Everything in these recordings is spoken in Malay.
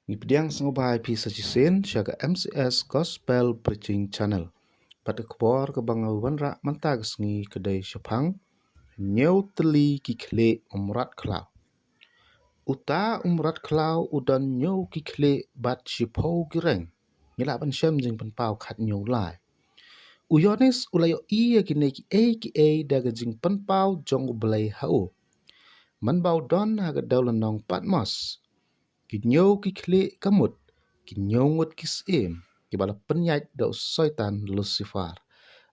Ngipediang sengobai pi sajisin siaga MCS Gospel Preaching Channel. Pada kebor ke bangawan rak mantag sengi kedai syapang. Nyau teli kikle umrat klau. Uta umrat klau udan nyau kikle bat shipau gireng. Ngila ban syam jing penpau kat nyau lai. Uyonis ulayo iya kine ki daga jing penpau jong ubelai hau. Manbau don haga daulanong Patmos. Kinyau kikle kamut. Kinyongut kisim, kibala penyait da syaitan Lucifer.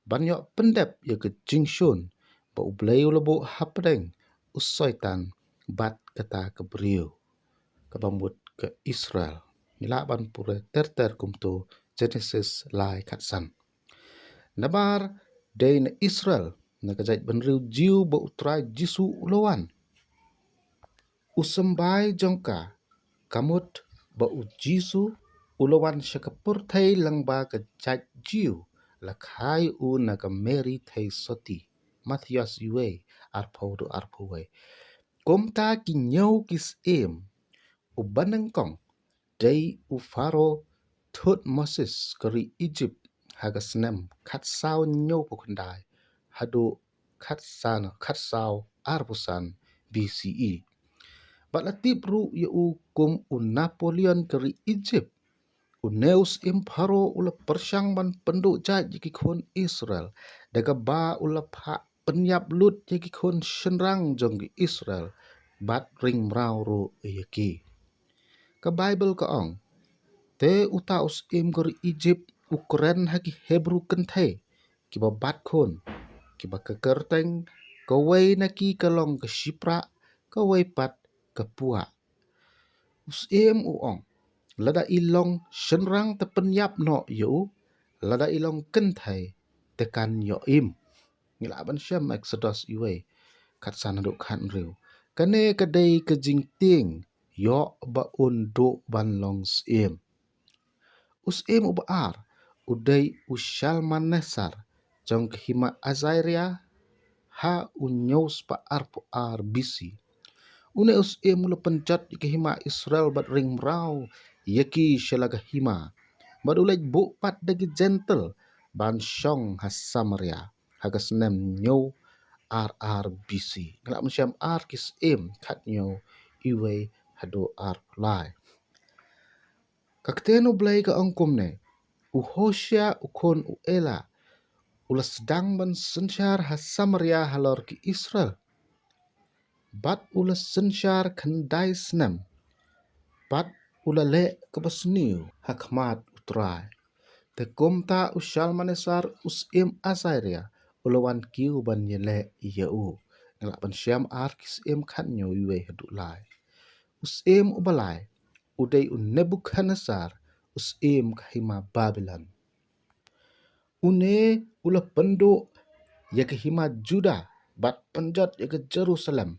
Banyak pendep ya ke jingshun, ba ublay ulabo hapdeng syaitan bat kata kebriu. Kabambut ke Israel. Nilaban pura terter kumto Genesis lai katsan. Nabar day na Israel, nakajait benriu jiu ba utrai jisu ulawan. Usambai jongka, kamut ba ujisu ulawan syakapur thai lang ba ka jat jiu lakai u naga Mary thai soti Matthias yue arpau do arpau. Komta ki nyau kis u banang kong day u faro thut Moses kari Egypt haga snem kat sao nyau pukundai hado kat sao arpusan BCE. Balatip ru u kum u Napoleon kari Egypt. Uneus imparo ula persyang ban penduk jat jiki khun Israel. Daga ba ula pak penyap lut jiki khun shenrang jonggi Israel. Bat ring mrau ru yaki. Ka Bible ka ong. Te uta us im kari Egypt Ukraine haki Hebrew kenthe. Kiba bat khun. Kiba kekerteng. Kawai naki kalong ke Shipra. Kawai pat kapua. Usim uong. Lada ilong shenrang tepenyap no yu. Lada ilong kentai tekan yo im. Ngilaban syam Exodus iwe. Kat sana duk kan riu. Kane kadai kejing ting. Yo ba unduk ban long sim. Usim ubaar. Udai ushalman nesar. Jong kehima Azaria. Ha unyaus pa arpu ar bisi. Une usim mula penjat ke hima Israel bat ring mrau yaki shalaga hima. Bat ulaj bupat dagi gentle ban syong has Samaria hagas nem nyau RRBC. Ngelak mensyam ar kis kat nyau iwe hado ar lai. Kaktenu blai ka angkum ne. Uhosya ukon uela. Ula sedang ban sensyar has Samaria halor ki Israel. Bat ula sensyar kendai senam. Bat ula le kebasniu hakmat utrai. Te komta usyal manesar usim Azaria. Ulawan kiu ban yele yau. Ngelak ban syam arkis kan nyo iwe heduk lai. Usim ubalai. Udai Nebuchadnezzar usim kahima Babylon. Une ula penduk ya kahima Judah. Bat penjat ya ke Jerusalem.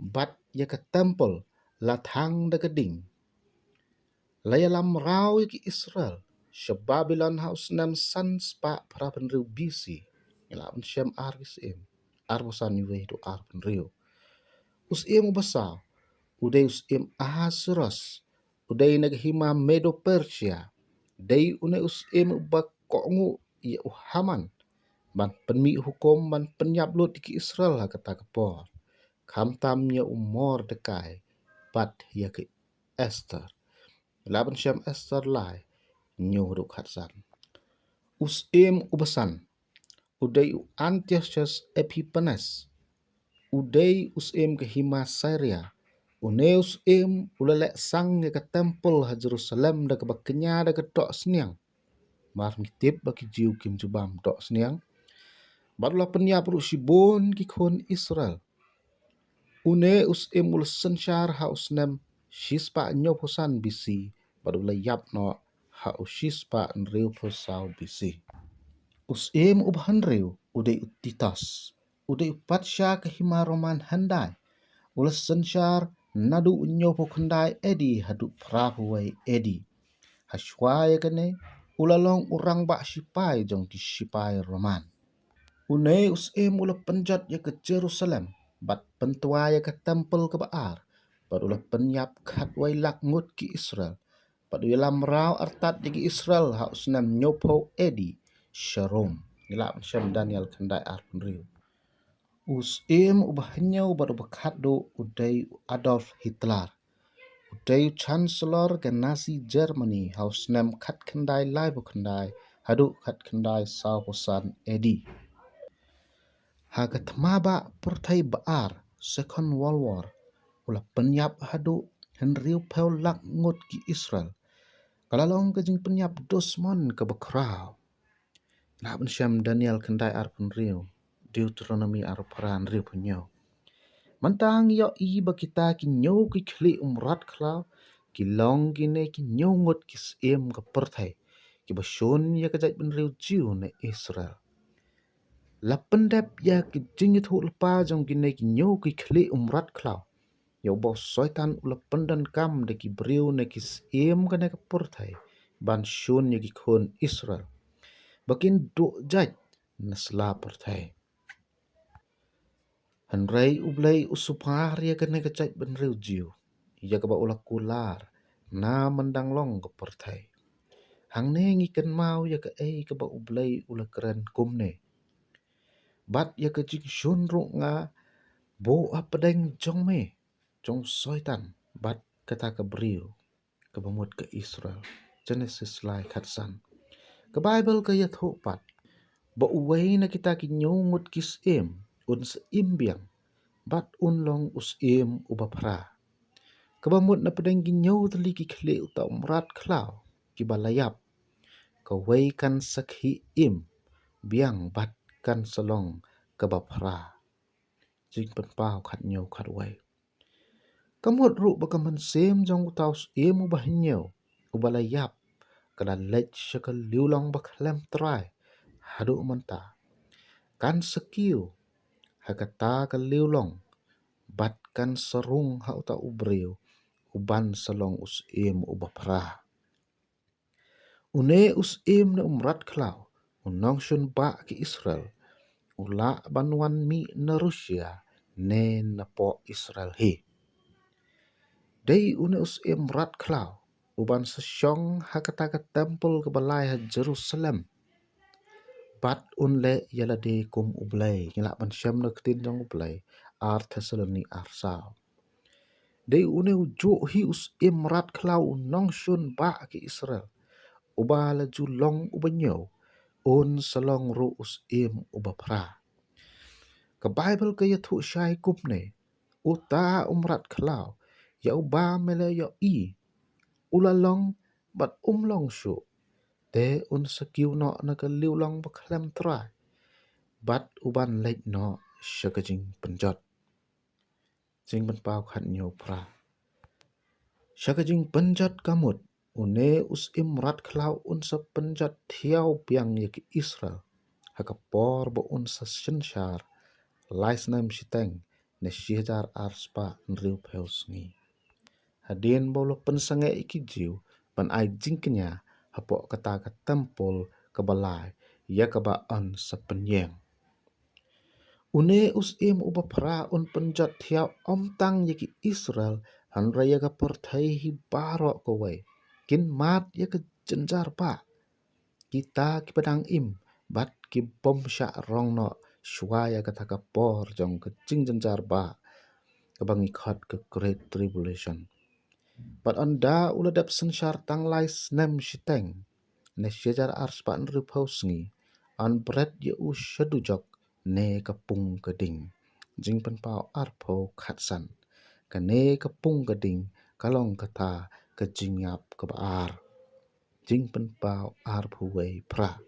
Bat ya ke temple latang da keding. Layalam rau ya ke Israel. Babylon haus nam san spa prapan riu BC. Ngelak syam arkis arbusan iwe hidu arpan riu. Usim ubasau. Udai usim Ahasuerus. Udai naghima Medo Persia. Dai une usim ubakongu ya Haman. Ban penmi hukum ban penyablut di Israel ha kata kepor. Kamtamnya umor dekai. Bat ya ke Esther. Laban syam Esther lai. Nyuruk hatsan. Usim ubasan. Udai Antiochus Epiphanes. Udai usim kahima Syria. Uneus ulalek sang ya ke tempel ha Jerusalem da ke bakenya da ke dok seniang. Mar ngitip baki jiu kim jubam dok seniang. Barulah penyap ru shibon ki khun Israel. Une ul sensyar ha usnem shispa nyoposan bisi. Barulah yap no ha ushispa nriu posau bisi. Ubahan riu udai Titus. Udai patsya kahima Roman handai. Ulas sensyar nadu nyopo kendai edi haduk prahuai edi. Hashwaya kene ulalong urang bak sipai jong di sipai Roman. Unai ula penjat ya ke Jerusalem. Bat pentua ya ke tempel ke baar. Bat ula penyap kat wai lakmut ki Israel. Paduilam rau artat digi Israel haus nam nyopo edi Sharom. Nila Syam Daniel kendai arpun riu. Us ubahnya ubah bakado udai Adolf Hitler. Udai Chancellor ke Nazi Germany haus nam kat kendai lai kendai hadu kat kendai sauposan edi. Hagat maba pertai baar Second World War. Ulah penyap hadu henriu peu lak ngut ki Israel. Kalalong kajing penyap dosmon ke bekrau. Laban Syam Daniel kendai arpun riu. Deuteronomy arparan riu punyo. Mantang yo i bakita ki nyo ki kli umrat klau. Ki long gine ki nyo ngut ki siem ke pertai. Ki basyun ya kajait ben riu jiu ne Israel. Lapendep ya ki jingit hu lepa jong gine ki nyo ki kli umrat klau. Yo bos soitan ula pendan kam de ki beriu ne ki siem ke ne ke pertai. Ban syun ya ki kun Israel. Bakin duk jaj nasla pertai. Henrai ublai usupar ya kene kecaj ben riu jiu. Ya keba ulah kular na mendang long ke pertai. Hang ne ngiken mau ya ke keba ublai ulah keren kumne. Bat ya ke jing syun ru nga bo apadeng jong me. Jong soitan bat kata ke beriu ke bemut ke Israel. Genesis lai katsan. Ke Bible ke ya thupat. Ba uway na kita kinyungut kisim un seimbiang bat unlong usim ubapra. Kabamut na pedang ginyaw tali kikli uta umrat klaw kibalayap. Kaway kan sakhi im biang bat kan salong kabapra. Jing penpaw kat nyaw kat way. Kamut ru bakaman sem jong utaw im ubahinyaw ubalayap kada lech syakal liulong baklem try. Hadu menta kan sekiu hakata ka liulong bat kan serung ha uta ubriu uban salong usim ubapra une usim na umrat klau unong syun ba ki Israel ula banwan mi na Rusia ne na po Israel hi dei une usim rat klau uban sesyong hakata ka temple ke balai ha Jerusalem bat unle yala de kum ublay ngila ban syam na ketin jong ublay ar Thessaloni ar sao de une uju hi us imrat klau nong shun ba ki Israel uba la ju long ubanyo un salong ru us im ubapra ke Bible ke yathu syai kupne uta umrat klau ya uba mele ya i ulalong bat umlong syu te un sakiu no na ka liulong baklem try bat uban leit no syakajing penjot jing penpau khat nyo pra syakajing penjot kamut une us imrat klau un sa penjot thiau piang ya ki Israel hakapor bo un sa shenshar lais nam siteng ne shijar arspa nriu peus ngi hadien bolo pensange iki jiu pan ai jingknya hapo kata ka tempul kebalai ya kaba an sa penyeng une us im ubapra un penjat thiau omtang yaki Israel han raya ka perthai hi barok ko wai kin mat ya ka jenjar pa kita ki padang im bat ki bom sya rong no shwaya ka thaka por jong ka jing jenjar ba ka bangi khat ka great tribulation but anda uladap sensyar tang lai snem shiteng ne syajar arspa nru pausngi an bret ya u shadujok ne kapung keding jing penpau arpo khatsan kane kapung keding kalong kata kejingap kebaar jing penpau arpo wei pra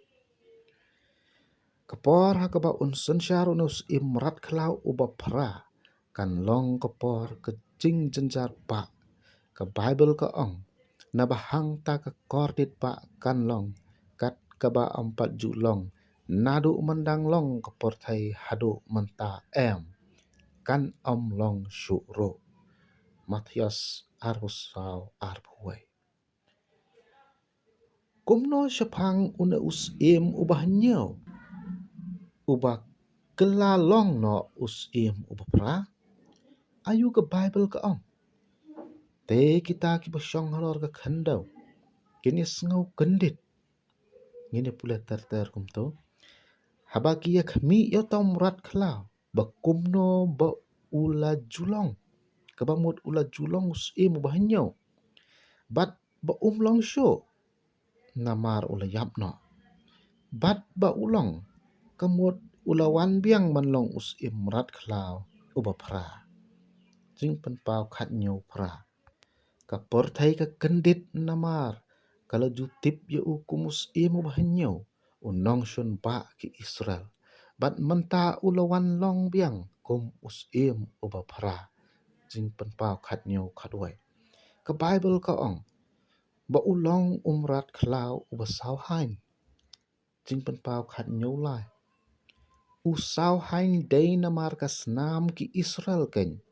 kapor hakaba un sensyar unus imrat klau uba pra kan long kapor kejing jenjar pa ke Bible ka ong na bahang ta ka kordit pa kan long kat kaba 4 julong nadu mendang long keportai hadu menta em kan om long syuro Matias arusau arpuai kumno syapang una us im ubah nyau ubah kelalong no us im ubah pra ayu ke Bible ka ong te kita ki basyong halor ka khandau kini sengau kendit ngini pula ter kumto habaki ya kami yo tau murat klau bakumno ba ula julong kabamut ula julong usim bahanyo bat ba umlong syo namar ula yapno bat ba ulong kamut ula wan biang manlong usim murat klau uba pra jing penpau khat nyo pra kapor thai ka kendit namar kalau jutip ye ukumus imu bahanyo unong shun ba ki Israel bat menta ulawan long biang kum usim uba pra jing penpau khat nyo khatwai ka Bible ka ong ba ulong umrat klau uba sau hain jing penpau khat nyo lai usau hain day namar ka snam ki Israel ken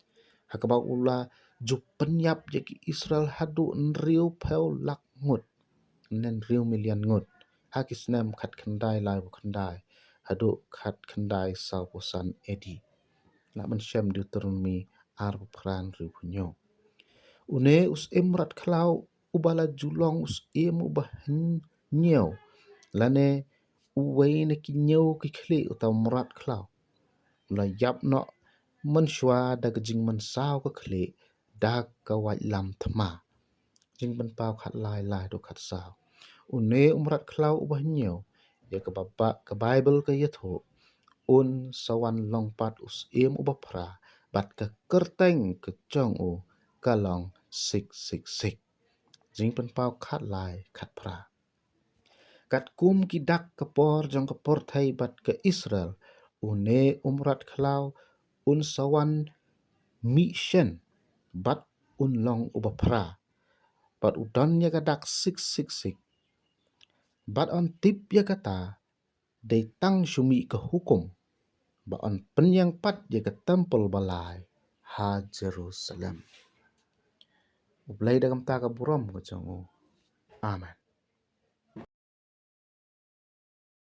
hakaba ula jupenyap je ki Israel hadu nriu peu lak ngut nen riu million ngut hakis nam khat khandai lai bu khandai hadu khat khandai sau posan edi la man shem Deuteronomy ar pran riu punyo une us emrat klau ubala julong us em ubah nyeu lane uwei ne ki nyeu ki khli utau mrat klau la yap no man shwa dag jing man sao ka khli dak ka wai lam thma jing ban pau khat lai do khat sao une umrat klau ubah nyeu ya ka baba ka Bible ka yatho un sawan longpat us em ubah pra bat ka kerteng ke chong u kalong sik jing pan pau khat lai khat pra kat kum ki dak kapor jong kapor thai bat ke Israel une umrat klau un sawan mission bat un long ubah pra bat udan ya ka dak sik bat on tip ya kata dei tang shumi ke hukum ba on penyang pat ya ke temple balai ha Jerusalem ublai dagam ta ka buram ko chong amen